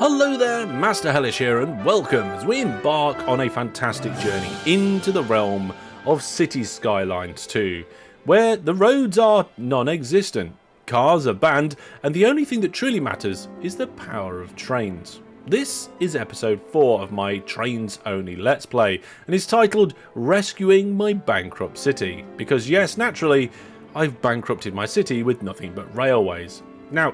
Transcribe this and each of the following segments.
Hello there, Master Hellish here, and welcome as we embark on a fantastic journey into the realm of Cities Skylines II, where the roads are non-existent, cars are banned, and the only thing that truly matters is the power of trains. This is episode 4 of my Trains Only Let's Play, and is titled Rescuing My Bankrupt City, because yes, naturally, I've bankrupted my city with nothing but railways. Now,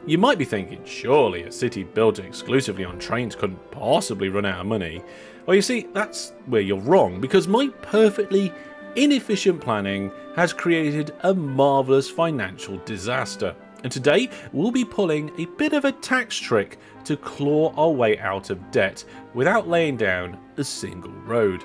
you might be thinking, surely a city built exclusively on trains couldn't possibly run out of money. Well, you see, that's where you're wrong, because my perfectly inefficient planning has created a marvellous financial disaster. And today, we'll be pulling a bit of a tax trick to claw our way out of debt without laying down a single road.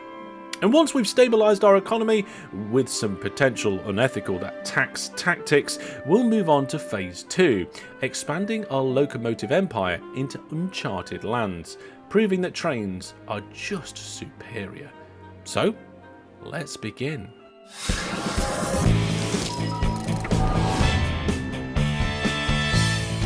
And once we've stabilised our economy with some potential unethical tax tactics, we'll move on to phase 2, expanding our locomotive empire into uncharted lands, proving that trains are just superior. So, let's begin.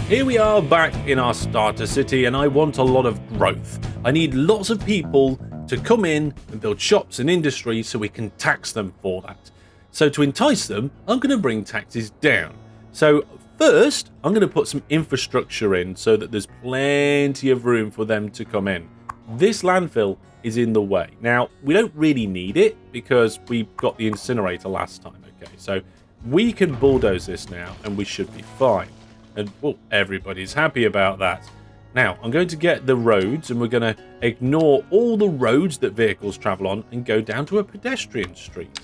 Here we are back in our starter city, and I want a lot of growth. I need lots of people to come in and build shops and industries so we can tax them for that. So to entice them, I'm going to bring taxes down. So first, I'm going to put some infrastructure in so that there's plenty of room for them to come in. This landfill is in the way. Now, we don't really need it because we got the incinerator last time. Okay, so we can bulldoze this now and we should be fine. And well, everybody's happy about that. Now, I'm going to get the roads and we're going to ignore all the roads that vehicles travel on and go down to a pedestrian street.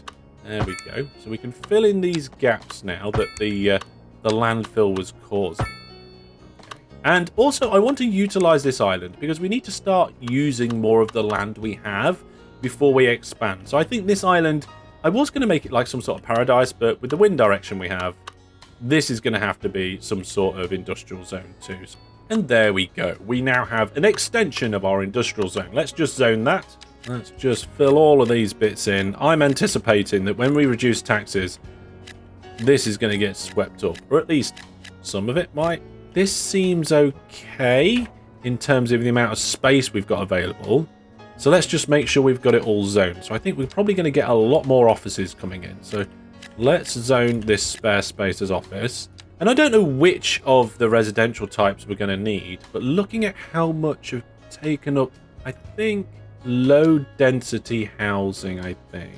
There we go. So we can fill in these gaps now that the landfill was causing. Okay. And also, I want to utilize this island because we need to start using more of the land we have before we expand. So I think this island, I was going to make it like some sort of paradise, but with the wind direction we have, this is going to have to be some sort of industrial zone too. And there we go. We now have an extension of our industrial zone. Let's just zone that. Let's just fill all of these bits in. I'm anticipating that when we reduce taxes, this is going to get swept up. Or at least some of it might. This seems okay in terms of the amount of space we've got available. So let's just make sure we've got it all zoned. So I think we're probably going to get a lot more offices coming in. So let's zone this spare space as office. And I don't know which of the residential types we're going to need, but looking at how much have taken up, I think, low density housing, I think.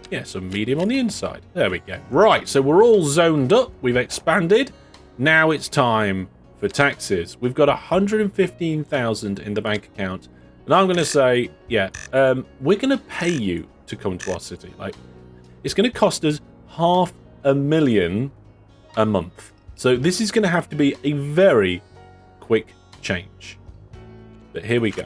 Yeah, so medium on the inside. There we go. Right, so we're all zoned up. We've expanded. Now it's time for taxes. We've got 115,000 in the bank account. And I'm going to say, yeah, we're going to pay you to come to our city. Like, it's going to cost us $500,000 a month. So this is going to have to be a very quick change. But here we go.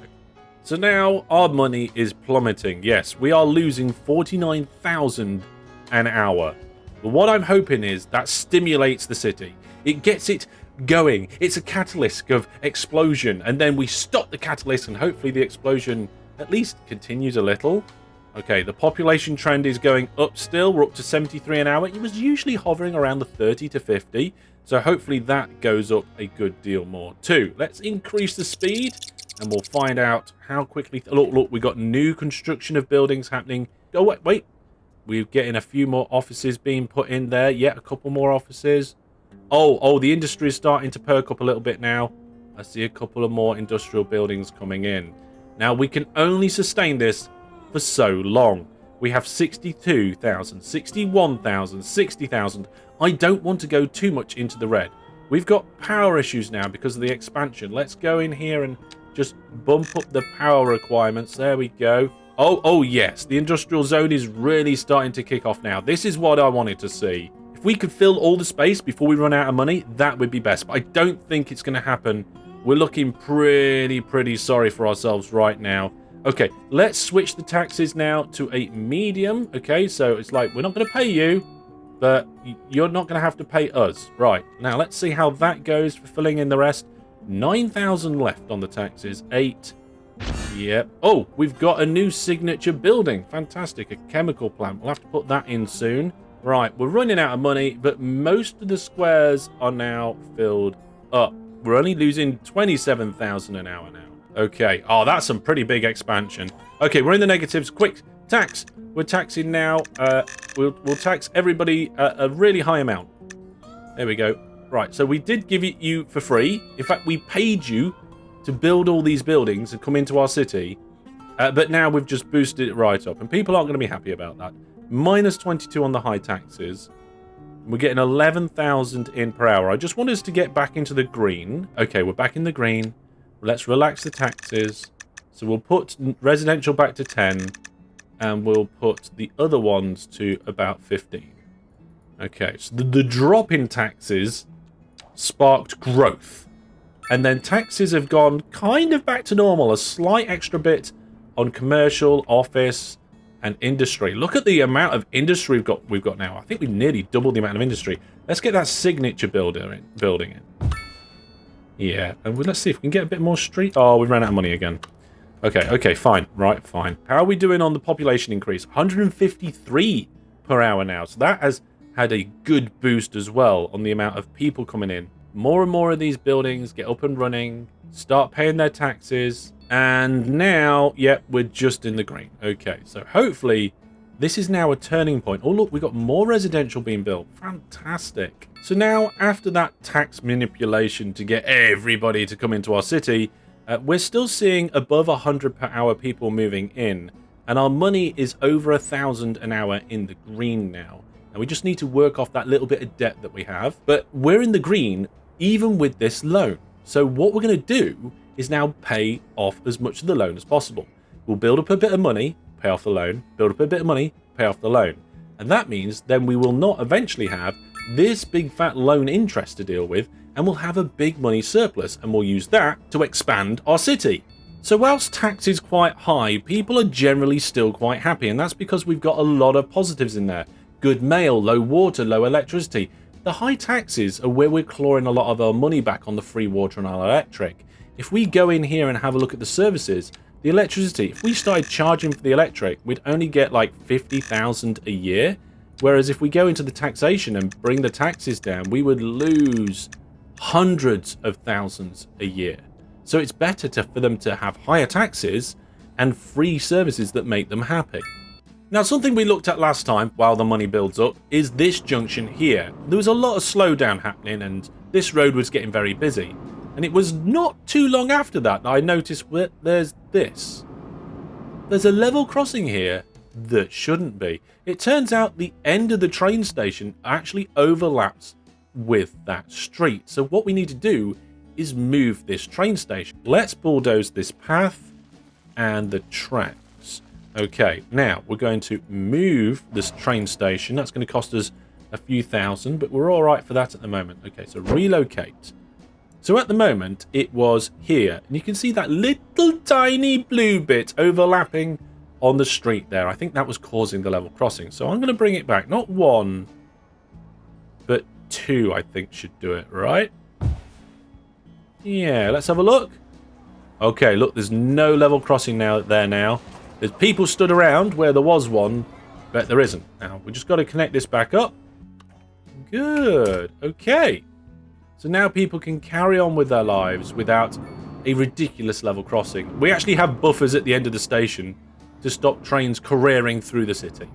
So now our money is plummeting. Yes, we are losing 49,000 an hour. But what I'm hoping is that stimulates the city. It gets it going. It's a catalyst of explosion. And then we stop the catalyst and hopefully the explosion at least continues a little. Okay, the population trend is going up still. We're up to 73 an hour. It was usually hovering around the 30 to 50. So hopefully that goes up a good deal more too. Let's increase the speed and we'll find out how quickly... Look, we got new construction of buildings happening. Oh, wait. We're getting a few more offices being put in there. Yeah, a couple more offices. Oh, the industry is starting to perk up a little bit now. I see a couple of more industrial buildings coming in. Now, we can only sustain this for so long. We have 62,000, 61,000, 60,000. I don't want to go too much into the red. We've got power issues now because of the expansion. Let's go in here and just bump up the power requirements. There we go. Oh yes, the industrial zone is really starting to kick off now. This is what I wanted to see. If we could fill all the space before we run out of money, that would be best. But I don't think it's going to happen. We're looking pretty sorry for ourselves right now. Okay, let's switch the taxes now to a medium. Okay, so it's like, we're not going to pay you, but you're not going to have to pay us. Right, now let's see how that goes for filling in the rest. 9,000 left on the taxes. 8. Yep. Oh, we've got a new signature building. Fantastic, a chemical plant. We'll have to put that in soon. Right, we're running out of money, but most of the squares are now filled up. we're only losing 27,000 an hour now. Okay. Oh, that's some pretty big expansion. Okay, we're in the negatives. Quick, tax. We're taxing now. We'll tax everybody a really high amount. There we go. Right, so we did give it you for free. In fact, we paid you to build all these buildings and come into our city. But now we've just boosted it right up. And people aren't going to be happy about that. Minus 22 on the high taxes. We're getting 11,000 in per hour. I just want us to get back into the green. Okay, we're back in the green. Let's relax the taxes. So we'll put residential back to 10. And we'll put the other ones to about 15. Okay, so the drop in taxes sparked growth. And then taxes have gone kind of back to normal. A slight extra bit on commercial, office, and industry. Look at the amount of industry we've got now. I think we've nearly doubled the amount of industry. Let's get that signature building in. Yeah, and let's see if we can get a bit more street. Oh, we ran out of money again. Okay, fine. Right, fine. How are we doing on the population increase? 153 per hour now. So that has had a good boost as well on the amount of people coming in. More and more of these buildings get up and running, start paying their taxes, and now, yep, we're just in the green. Okay, so hopefully this is now a turning point. Oh, look, we've got more residential being built. Fantastic. So now, after that tax manipulation to get everybody to come into our city, we're still seeing above 100 per hour people moving in, and our money is over 1,000 an hour in the green now. And we just need to work off that little bit of debt that we have. But we're in the green even with this loan. So what we're going to do is now pay off as much of the loan as possible. We'll build up a bit of money, pay off the loan, build up a bit of money, pay off the loan. And that means then we will not eventually have this big fat loan interest to deal with, and we'll have a big money surplus, and we'll use that to expand our city. So whilst tax is quite high, people are generally still quite happy, and that's because we've got a lot of positives in there. Good mail, low water, low electricity. The high taxes are where we're clawing a lot of our money back on the free water and our electric. If we go in here and have a look at the services, the electricity, if we started charging for the electric, we'd only get like 50,000 a year. Whereas if we go into the taxation and bring the taxes down, we would lose hundreds of thousands a year. So it's better for them to have higher taxes and free services that make them happy. Now, something we looked at last time, while the money builds up, is this junction here. There was a lot of slowdown happening, and this road was getting very busy. And it was not too long after that I noticed there's this. There's a level crossing here that shouldn't be. It turns out the end of the train station actually overlaps with that street. So what we need to do is move this train station. Let's bulldoze this path and the tracks. Okay, now we're going to move this train station. That's going to cost us a few thousand, but we're all right for that at the moment. Okay, so relocate. So at the moment, it was here. And you can see that little tiny blue bit overlapping on the street there. I think that was causing the level crossing. So I'm going to bring it back. Not 1, but 2, I think, should do it, right? Yeah, let's have a look. Okay, look, there's no level crossing there now. There's people stood around where there was one, but there isn't. Now, we just got to connect this back up. Good. Okay. So now people can carry on with their lives without a ridiculous level crossing. We actually have buffers at the end of the station to stop trains careering through the city.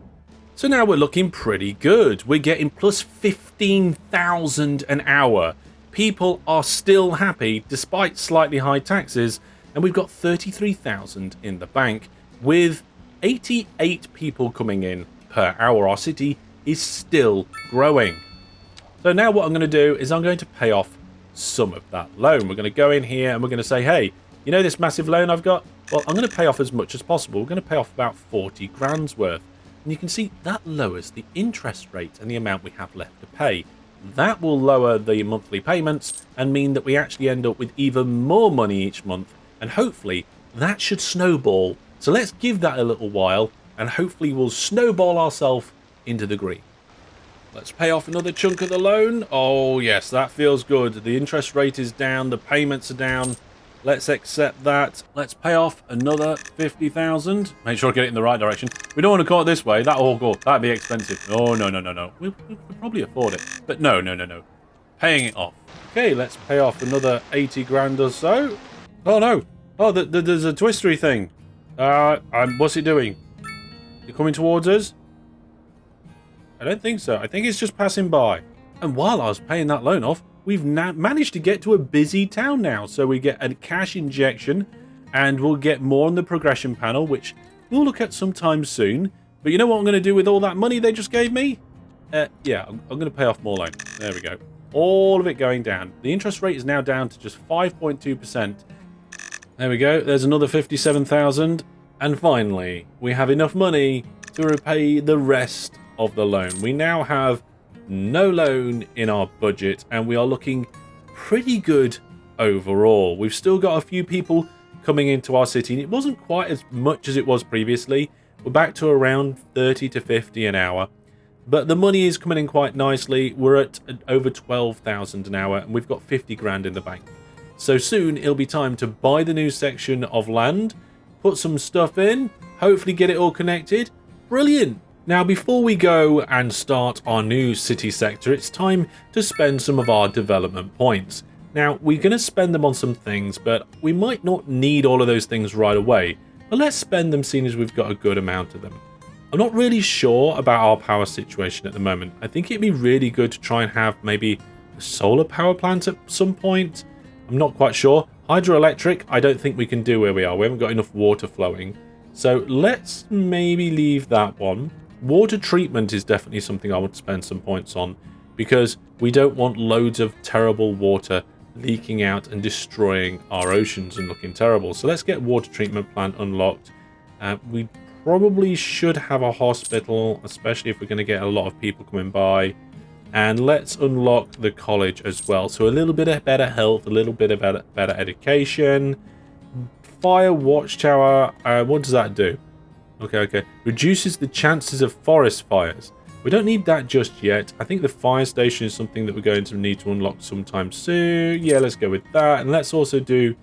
So now we're looking pretty good. We're getting plus 15,000 an hour. People are still happy despite slightly high taxes, and we've got 33,000 in the bank with 88 people coming in per hour. Our city is still growing. So now what I'm going to do is I'm going to pay off some of that loan. We're going to go in here and we're going to say, hey, you know this massive loan I've got? Well, I'm going to pay off as much as possible. We're going to pay off about 40 grand's worth. And you can see that lowers the interest rate and the amount we have left to pay. That will lower the monthly payments and mean that we actually end up with even more money each month. And hopefully that should snowball. So let's give that a little while and hopefully we'll snowball ourselves into the green. Let's pay off another chunk of the loan. Oh yes, that feels good. The interest rate is down, the payments are down. Let's accept that. Let's pay off another 50,000. Make sure I get it in the right direction. We don't want to go it this way. That'd be expensive. Oh, no. We'll probably afford it. But no. Paying it off. Okay, let's pay off another 80 grand or so. Oh no! Oh, there's a twistery thing. What's it doing? Is it coming towards us? I don't think so. I think it's just passing by. And while I was paying that loan off, we've now managed to get to a busy town now. So we get a cash injection, and we'll get more on the progression panel, which we'll look at sometime soon. But you know what I'm going to do with all that money they just gave me? Yeah, I'm going to pay off more loan. There we go. All of it going down. The interest rate is now down to just 5.2%. There we go. There's another 57,000. And finally, we have enough money to repay the rest of the loan. We now have no loan in our budget, and we are looking pretty good overall. We've still got a few people coming into our city. It wasn't quite as much as it was previously. We're back to around 30 to 50 an hour. But the money is coming in quite nicely. We're at over 12,000 an hour, and we've got 50 grand in the bank. So soon it'll be time to buy the new section of land, put some stuff in, hopefully get it all connected. Brilliant! Now, before we go and start our new city sector, it's time to spend some of our development points. Now, we're going to spend them on some things, but we might not need all of those things right away. But let's spend them seeing as we've got a good amount of them. I'm not really sure about our power situation at the moment. I think it'd be really good to try and have maybe a solar power plant at some point. I'm not quite sure. Hydroelectric, I don't think we can do where we are. We haven't got enough water flowing. So let's maybe leave that one. Water treatment is definitely something I would spend some points on, because we don't want loads of terrible water leaking out and destroying our oceans and looking terrible. So let's get water treatment plant unlocked. We probably should have a hospital, especially if we're going to get a lot of people coming by. And let's unlock the college as well. So a little bit of better health, a little bit of better education. Fire watchtower, what does that do? Okay. Reduces the chances of forest fires. We don't need that just yet. I think the fire station is something that we're going to need to unlock sometime soon. Yeah, let's go with that. And let's also do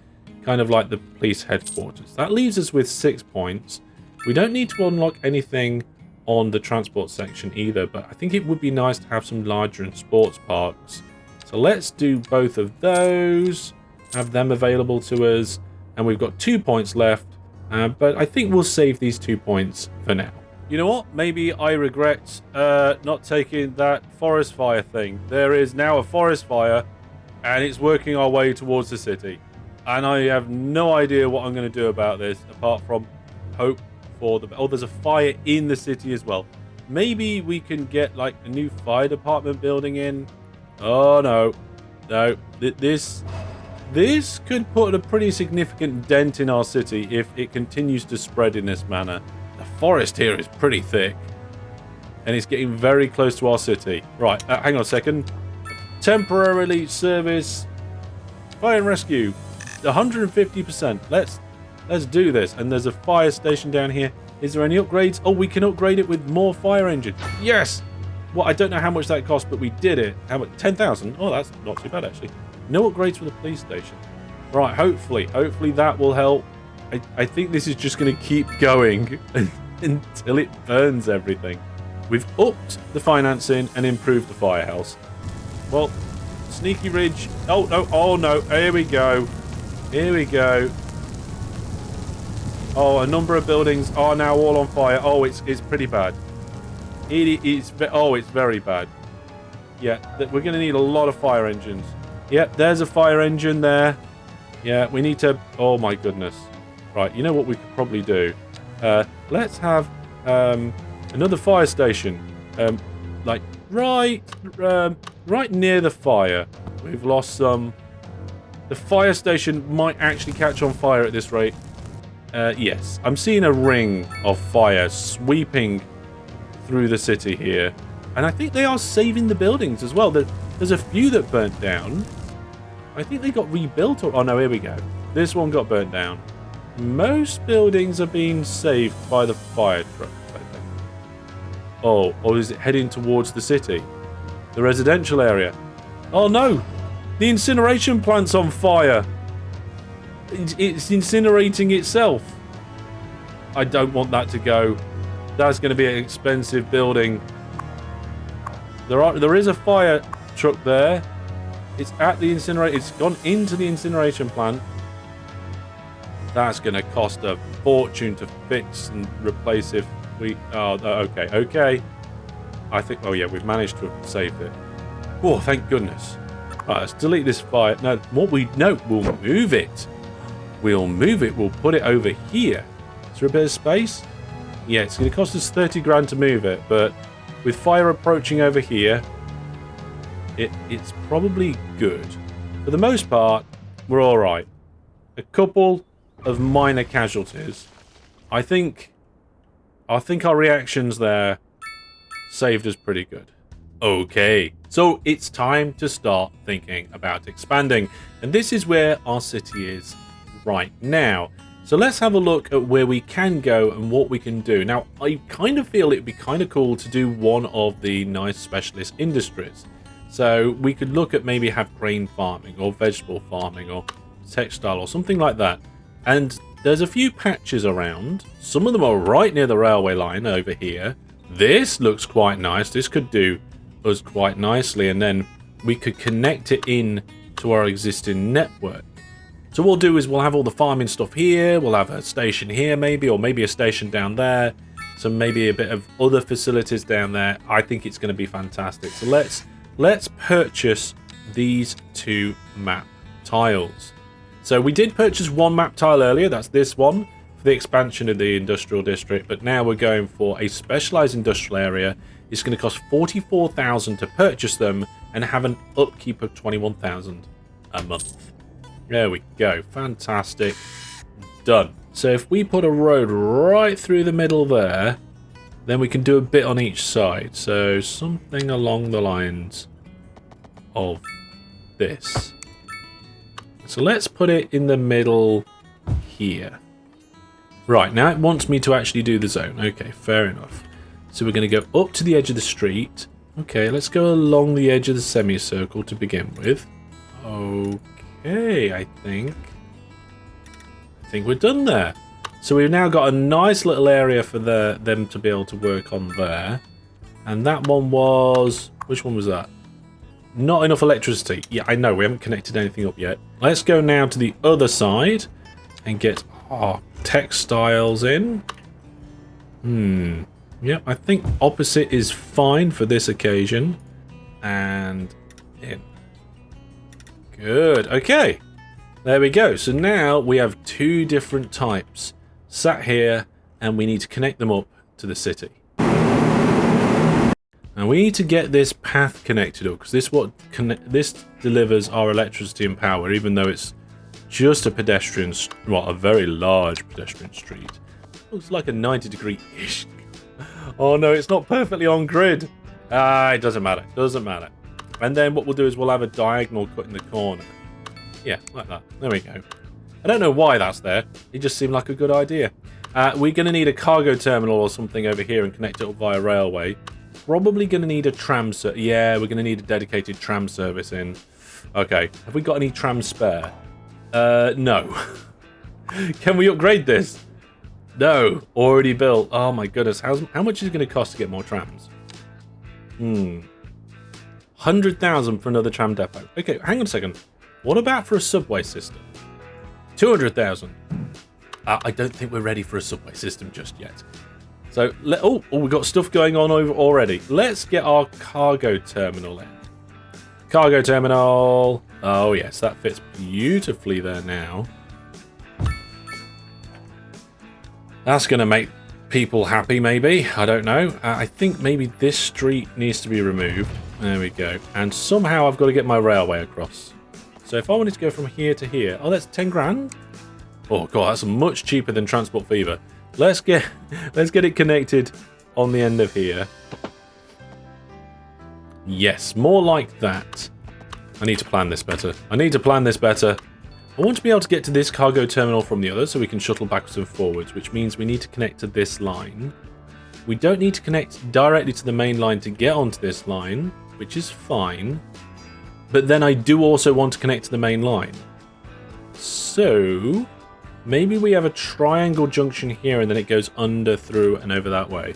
kind of like the police headquarters. That leaves us with 6 points. We don't need to unlock anything on the transport section either, but I think it would be nice to have some larger and sports parks. So let's do both of those, have them available to us, and we've got 2 points left, but I think we'll save these 2 points for now. You know what? Maybe I regret not taking that forest fire thing. There is now a forest fire, and it's working our way towards the city. And I have no idea what I'm going to do about this, apart from hope for the... Oh, there's a fire in the city as well. Maybe we can get, like, a new fire department building in. Oh, no. No. This could put a pretty significant dent in our city if it continues to spread in this manner. The forest here is pretty thick, and it's getting very close to our city. Right, hang on a second. Temporarily service fire and rescue, 150%. Let's do this. And there's a fire station down here. Is there any upgrades? Oh, we can upgrade it with more fire engine. Yes. Well, I don't know how much that cost, but we did it. How much? 10,000. Oh, that's not too bad actually. No upgrades for the police station. Right, hopefully that will help. I think this is just going to keep going until it burns everything. We've upped the financing and improved the firehouse. Well, Sneaky Ridge. Oh, no. Oh, no. Here we go. Here we go. Oh, a number of buildings are now all on fire. Oh, it's pretty bad. It's very bad. Yeah, we're going to need a lot of fire engines. Yep, there's a fire engine there. Yeah, we need to... Oh, my goodness. Right, you know what we could probably do? Let's have another fire station. Like, right near the fire. We've lost some... The fire station might actually catch on fire at this rate. Yes, I'm seeing a ring of fire sweeping through the city here. And I think they are saving the buildings as well. There's a few that burnt down. I think they got rebuilt. Oh, no, here we go. This one got burnt down. Most buildings are being saved by the fire trucks, I think. Oh, or is it heading towards the city? The residential area. Oh, no. The incineration plant's on fire. It's incinerating itself. I don't want that to go. That's going to be an expensive building. There is a fire truck there. It's at the incinerator. It's gone into the incineration plant. That's going to cost a fortune to fix and replace if we... Oh, okay, okay. I think... Oh, yeah, we've managed to have saved it. Oh, thank goodness. Right, let's delete this fire. No, what we... No, we'll move it. We'll move it. We'll put it over here. Is there a bit of space? Yeah, it's going to cost us 30 grand to move it, but with fire approaching over here, it's probably good. For the most part, we're all right. A couple of minor casualties. I think our reactions there saved us pretty good. Okay, so it's time to start thinking about expanding, and this is where our city is right now. So let's have a look at where we can go and what we can do. Now, I kind of feel it'd be kind of cool to do one of the nice specialist industries. So we could look at maybe have grain farming or vegetable farming or textile or something like that. And there's a few patches around. Some of them are right near the railway line over here. This looks quite nice. This could do us quite nicely. And then we could connect it in to our existing network. So what we'll do is we'll have all the farming stuff here. We'll have a station here maybe, or maybe a station down there. So maybe a bit of other facilities down there. I think it's going to be fantastic. So let's purchase these 2 map tiles. So we did purchase 1 map tile earlier. That's this one for the expansion of the industrial district. But now we're going for a specialized industrial area. It's going to cost 44,000 to purchase them and have an upkeep of 21,000 a month. There we go. Fantastic. Done. So if we put a road right through the middle there, then we can do a bit on each side. So something along the lines of this. So let's put it in the middle here. Right, now it wants me to actually do the zone. Okay, fair enough. So we're going to go up to the edge of the street. Okay, let's go along the edge of the semicircle to begin with. Okay, I think we're done there. So we've now got a nice little area for them to be able to work on there. And that one was... Which one was that? Not enough electricity. Yeah, I know, we haven't connected anything up yet. Let's go now to the other side and get our textiles in. Yep, I think opposite is fine for this occasion. And in. Good. Okay. There we go. So now we have 2 different types sat here, and we need to connect them up to the city. And we need to get this path connected up, because this delivers our electricity and power, even though it's just a pedestrian, well, a very large pedestrian street. Looks like a 90-degree-ish. Oh no, it's not perfectly on grid. It doesn't matter. Doesn't matter. And then what we'll do is we'll have a diagonal cut in the corner. Yeah, like that. There we go. I don't know why that's there. It just seemed like a good idea. We're going to need a cargo terminal or something over here and connect it up via railway. Probably going to need a tram service. Yeah, we're going to need a dedicated tram service in. Okay. Have we got any trams spare? No. Can we upgrade this? No. Already built. Oh my goodness. How much is it going to cost to get more trams? 100,000 for another tram depot. Okay, hang on a second. What about for a subway system? 200,000. I don't think we're ready for a subway system just yet. So, we've got stuff going on over already. Let's get our cargo terminal in. Cargo terminal. Oh yes, that fits beautifully there now. That's going to make people happy, maybe. I don't know. I think maybe this street needs to be removed. There we go. And somehow I've got to get my railway across. So if I wanted to go from here to here... Oh, that's 10 grand? Oh, God, that's much cheaper than Transport Fever. Let's get it connected on the end of here. Yes, more like that. I need to plan this better. I want to be able to get to this cargo terminal from the other so we can shuttle backwards and forwards, which means we need to connect to this line. We don't need to connect directly to the main line to get onto this line, which is fine. But then I do also want to connect to the main line. So maybe we have a triangle junction here and then it goes under, through, and over that way.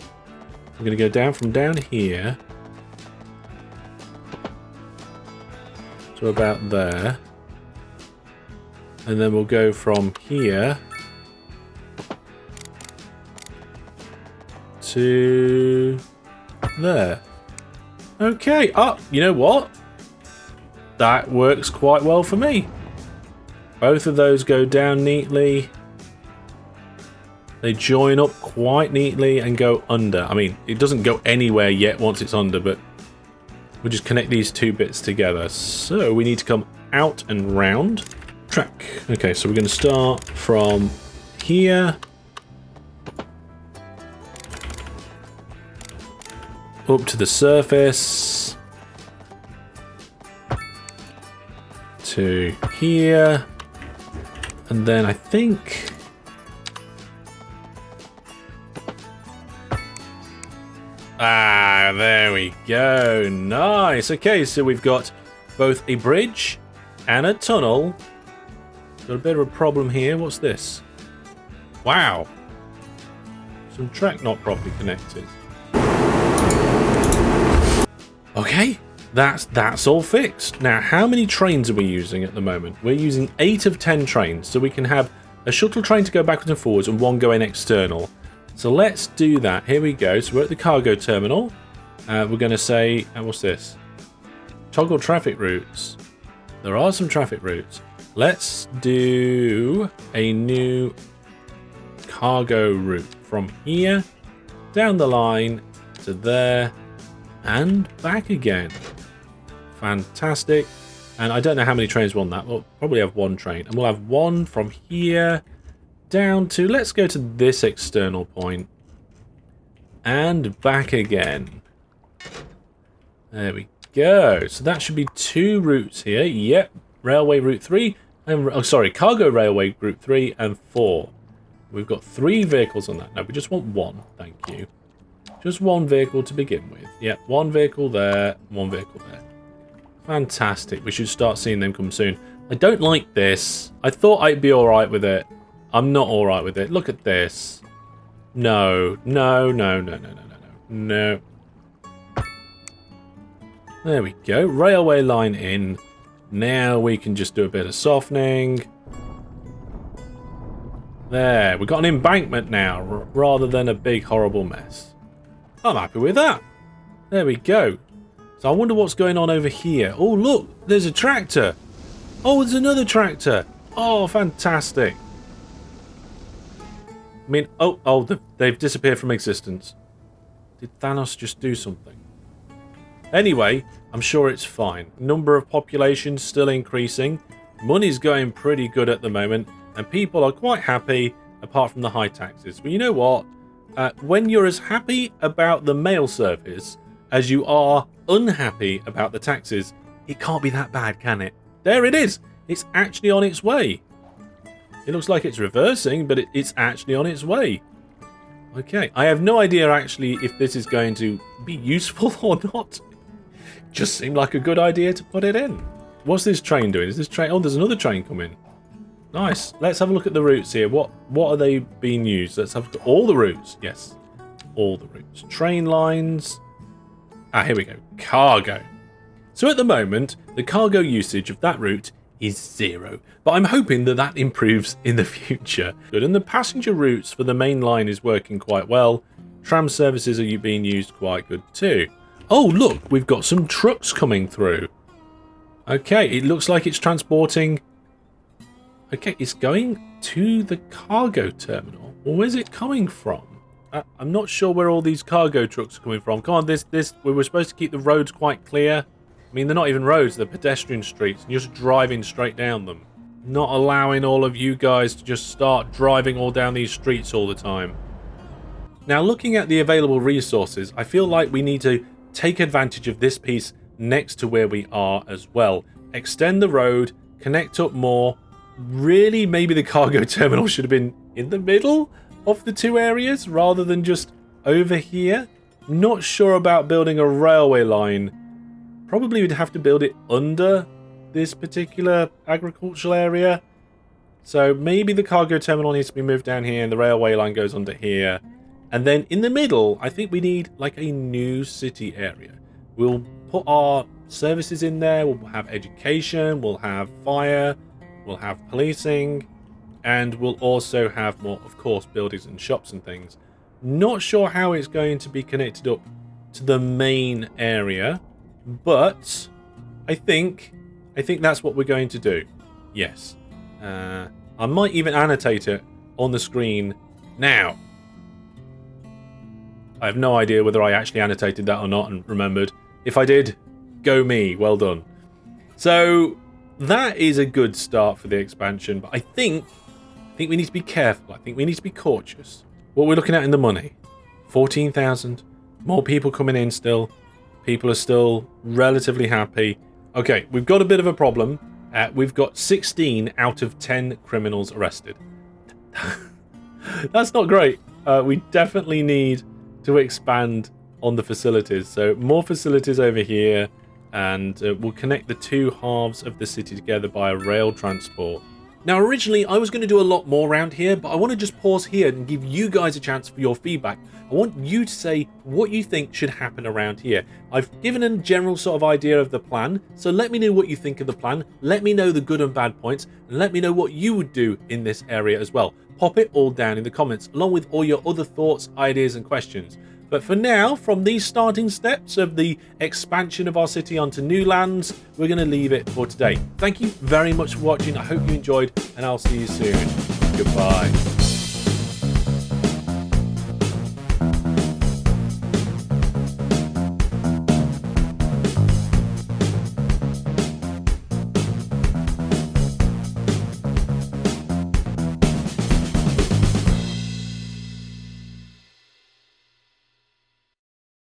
I'm going to go down from down here to about there. And then we'll go from here to there. Okay. Oh, you know what? That works quite well for me. Both of those go down neatly. They join up quite neatly and go under. I mean, it doesn't go anywhere yet once it's under, but we'll just connect these two bits together. So we need to come out and round. Track. Okay, so we're going to start from here. Up to the surface. To here. And then I think... Ah, there we go. Nice. Okay, so we've got both a bridge and a tunnel. Got a bit of a problem here. What's this? Wow. Some track not properly connected. Okay, that's all fixed. Now, how many trains are we using at the moment? We're using 8 of 10 trains, so we can have a shuttle train to go backwards and forwards and one going external. So let's do that. Here we go. So we're at the cargo terminal. We're going to say, what's this? Toggle traffic routes. There are some traffic routes. Let's do a new cargo route from here down the line to there and back again. Fantastic. And I don't know how many trains we're on that. We'll probably have one train. And we'll have one from here down to, let's go to this external point and back again. There we go. So that should be 2 routes here. Yep, railway route 3 and cargo railway route 3 and 4. We've got 3 vehicles on that. No, we just want 1. Thank you. Just 1 vehicle to begin with. Yep, 1 vehicle there, 1 vehicle there. Fantastic. We should start seeing them come soon. I don't like this. I thought I'd be alright with it. I'm not alright with it. Look at this. No. No. There we go. Railway line in. Now we can just do a bit of softening. There. We've got an embankment now, rather than a big horrible mess. I'm happy with that. There we go. So I wonder what's going on over here. Oh, look. There's a tractor. Oh, there's another tractor. Oh, fantastic. I mean, they've disappeared from existence. Did Thanos just do something? Anyway, I'm sure it's fine. Number of populations still increasing. Money's going pretty good at the moment. And people are quite happy, apart from the high taxes. But you know what? When you're as happy about the mail service as you are unhappy about the taxes, it can't be that bad, can it? There it is. It's actually on its way. It looks like it's reversing, but it's actually on its way. Okay, I have no idea actually if this is going to be useful or not. Just seemed like a good idea to put it in. What's this train doing? Is this train... Oh, there's another train coming. Nice. Let's have a look at the routes here. What are they being used? Let's have a look at all the routes. Yes, all the routes. Train lines. Ah, here we go. Cargo. So at the moment, the cargo usage of that route is 0, but I'm hoping that improves in the future. Good, and the passenger routes for the main line is working quite well. Tram services are being used quite good too. Oh, look, we've got some trucks coming through. Okay, it looks like it's transporting... Okay, it's going to the cargo terminal. Well, where's it coming from? I'm not sure where all these cargo trucks are coming from. Come on, we were supposed to keep the roads quite clear. I mean, they're not even roads, they're pedestrian streets, and you're just driving straight down them. Not allowing all of you guys to just start driving all down these streets all the time. Now, looking at the available resources, I feel like we need to take advantage of this piece next to where we are as well. Extend the road, connect up more. Really, maybe the cargo terminal should have been in the middle of the 2 areas rather than just over here. Not sure about building a railway line. Probably would have to build it under this particular agricultural area. So maybe the cargo terminal needs to be moved down here and the railway line goes under here. And then in the middle, I think we need like a new city area. We'll put our services in there. We'll have education, we'll have fire, we'll have policing, and we'll also have more, of course, buildings and shops and things. Not sure how it's going to be connected up to the main area, but I think that's what we're going to do. Yes. I might even annotate it on the screen now. I have no idea whether I actually annotated that or not and remembered. If I did, go me. Well done. So that is a good start for the expansion, but I think we need to be careful. I think we need to be cautious. What we're looking at in the money, 14,000. More people coming in still. People are still relatively happy. Okay, we've got a bit of a problem. We've got 16 out of 10 criminals arrested. That's not great. We definitely need to expand on the facilities. So more facilities over here, and we'll connect the two halves of the city together by rail transport. Now, originally, I was going to do a lot more around here, but I want to just pause here and give you guys a chance for your feedback. I want you to say what you think should happen around here. I've given a general sort of idea of the plan, so let me know what you think of the plan. Let me know the good and bad points, and let me know what you would do in this area as well. Pop it all down in the comments, along with all your other thoughts, ideas, and questions. But for now, from these starting steps of the expansion of our city onto new lands, we're going to leave it for today. Thank you very much for watching. I hope you enjoyed, and I'll see you soon. Goodbye.